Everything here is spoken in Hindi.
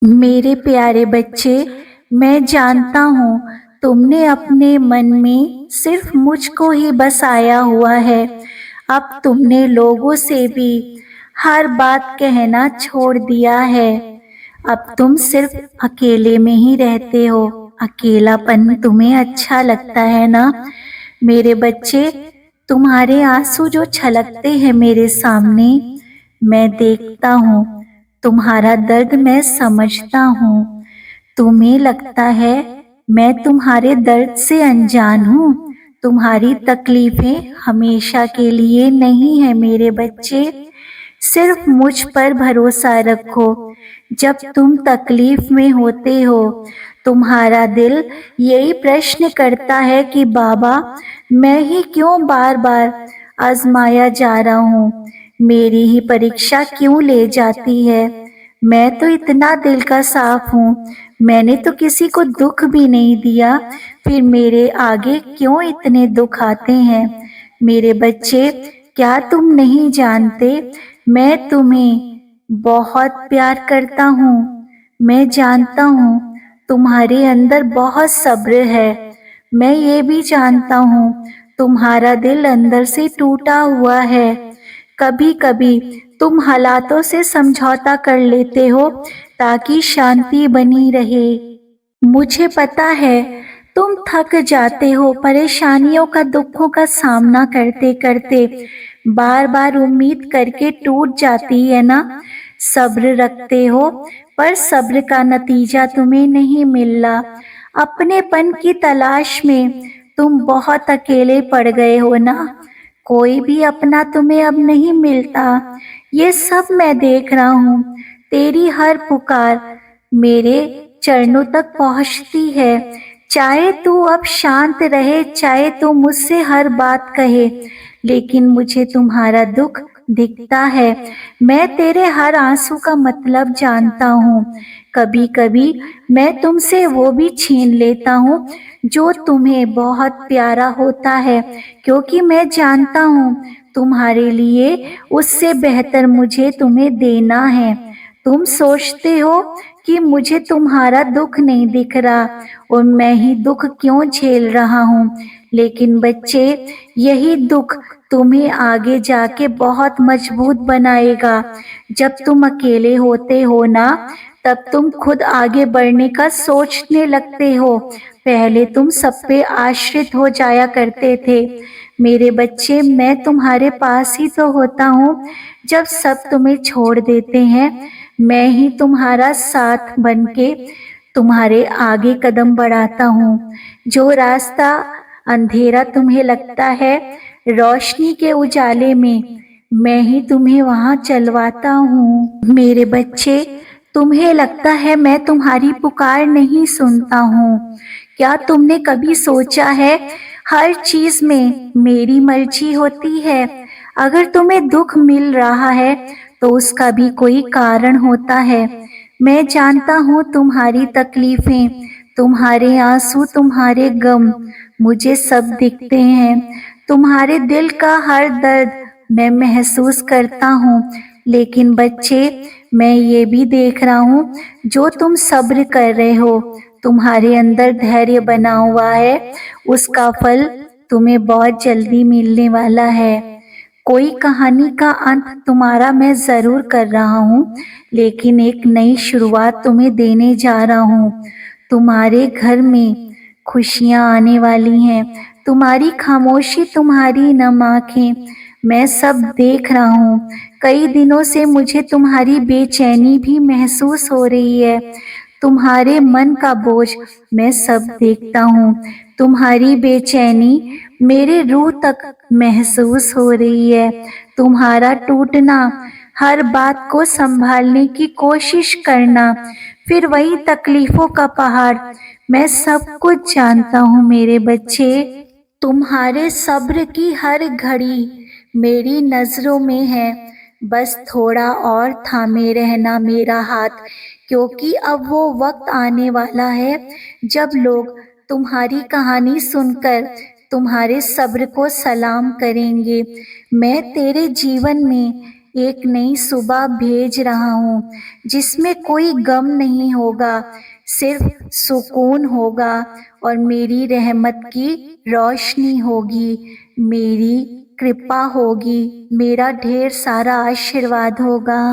मेरे प्यारे बच्चे, मैं जानता हूँ तुमने अपने मन में सिर्फ मुझको ही बसाया हुआ है। अब तुमने लोगों से भी हर बात कहना छोड़ दिया है। अब तुम सिर्फ अकेले में ही रहते हो। अकेलापन तुम्हें अच्छा लगता है ना? मेरे बच्चे, तुम्हारे आंसू जो छलकते हैं मेरे सामने, मैं देखता हूँ। तुम्हारा दर्द मैं समझता हूँ। तुम्हें लगता है मैं तुम्हारे दर्द से अनजान हूँ। तुम्हारी तकलीफें हमेशा के लिए नहीं है मेरे बच्चे। सिर्फ मुझ पर भरोसा रखो। जब तुम तकलीफ में होते हो, तुम्हारा दिल यही प्रश्न करता है कि बाबा, मैं ही क्यों बार बार आजमाया जा रहा हूँ? मेरी ही परीक्षा क्यों ले जाती है? मैं तो इतना दिल का साफ हूँ, मैंने तो किसी को दुख भी नहीं दिया, फिर मेरे आगे क्यों इतने दुख आते हैं? मेरे बच्चे, क्या तुम नहीं जानते, मैं तुम्हें बहुत प्यार करता हूँ। मैं जानता हूँ तुम्हारे अंदर बहुत सब्र है। मैं ये भी जानता हूँ तुम्हारा दिल अंदर से टूटा हुआ है। कभी कभी तुम हालातों से समझौता कर लेते हो ताकि शांति बनी रहे। मुझे पता है तुम थक जाते हो परेशानियों का, दुखों का सामना करते करते। बार बार उम्मीद करके टूट जाती है ना? सब्र रखते हो, पर सब्र का नतीजा तुम्हें नहीं मिल रहा। अपनेपन की तलाश में तुम बहुत अकेले पड़ गए हो ना? कोई भी अपना तुम्हें अब नहीं मिलता। ये सब मैं देख रहा हूँ। तेरी हर पुकार मेरे चरणों तक पहुँचती है। चाहे तू अब शांत रहे, चाहे तू मुझसे हर बात कहे, लेकिन मुझे तुम्हारा दुख दिखता है। मैं तेरे हर आंसू का मतलब जानता हूँ। कभी कभी मैं तुमसे वो भी छीन लेता हूँ जो तुम्हें बहुत प्यारा होता है, क्योंकि मैं जानता हूँ तुम्हारे लिए उससे बेहतर मुझे तुम्हें देना है। तुम सोचते हो कि मुझे तुम्हारा दुख नहीं दिख रहा और मैं ही दुख क्यों झेल रहा हूँ, लेकिन बच्चे, यही दुख तुम्हें आगे जाके बहुत मजबूत बनाएगा। जब तुम अकेले होते हो ना, तब तुम खुद आगे बढ़ने का सोचने लगते हो। पहले तुम सब पे आश्रित हो जाया करते थे। मेरे बच्चे, मैं तुम्हारे पास ही तो होता हूँ जब सब तुम्हें छोड़ देते हैं। मैं ही तुम्हारा साथ बनके तुम्हारे आगे कदम बढ़ाता हूँ। जो रास्ता अंधेरा तुम्हें लगता है, रोशनी के उजाले में मैं ही तुम्हें वहां चलवाता हूँ। मेरे बच्चे, तुम्हें लगता है मैं तुम्हारी पुकार नहीं सुनता हूँ। क्या तुमने कभी सोचा है हर चीज में मेरी मर्जी होती है? अगर तुम्हें दुख मिल रहा है तो उसका भी कोई कारण होता है। मैं जानता हूँ तुम्हारी तकलीफें, तुम्हारे आंसू, तुम्हारे गम मुझे सब दिखते हैं। तुम्हारे दिल का हर दर्द मैं महसूस करता हूँ। लेकिन बच्चे, मैं ये भी देख रहा हूँ जो तुम सब्र कर रहे हो, तुम्हारे अंदर धैर्य बना हुआ है, उसका फल तुम्हें बहुत जल्दी मिलने वाला है। कोई कहानी का अंत तुम्हारा मैं जरूर कर रहा हूँ, लेकिन एक नई शुरुआत तुम्हें देने जा रहा हूँ। तुम्हारे घर में खुशियाँ आने वाली हैं। तुम्हारी खामोशी, तुम्हारी नम आंखें, मैं सब देख रहा हूँ। कई दिनों से मुझे तुम्हारी बेचैनी भी महसूस हो रही है। तुम्हारे मन का बोझ मैं सब देखता हूँ। तुम्हारी बेचैनी मेरे रूह तक महसूस हो रही है। तुम्हारा टूटना, हर बात को संभालने की कोशिश करना, फिर वही तकलीफों का पहाड़, मैं सब कुछ जानता हूँ मेरे बच्चे। तुम्हारे सब्र की हर घड़ी मेरी नजरों में है। बस थोड़ा और थामे रहना मेरा हाथ, क्योंकि अब वो वक्त आने वाला है जब लोग तुम्हारी कहानी सुनकर तुम्हारे सब्र को सलाम करेंगे। मैं तेरे जीवन में एक नई सुबह भेज रहा हूँ जिसमें कोई गम नहीं होगा, सिर्फ सुकून होगा और मेरी रहमत की रोशनी होगी, मेरी कृपा होगी, मेरा ढेर सारा आशीर्वाद होगा।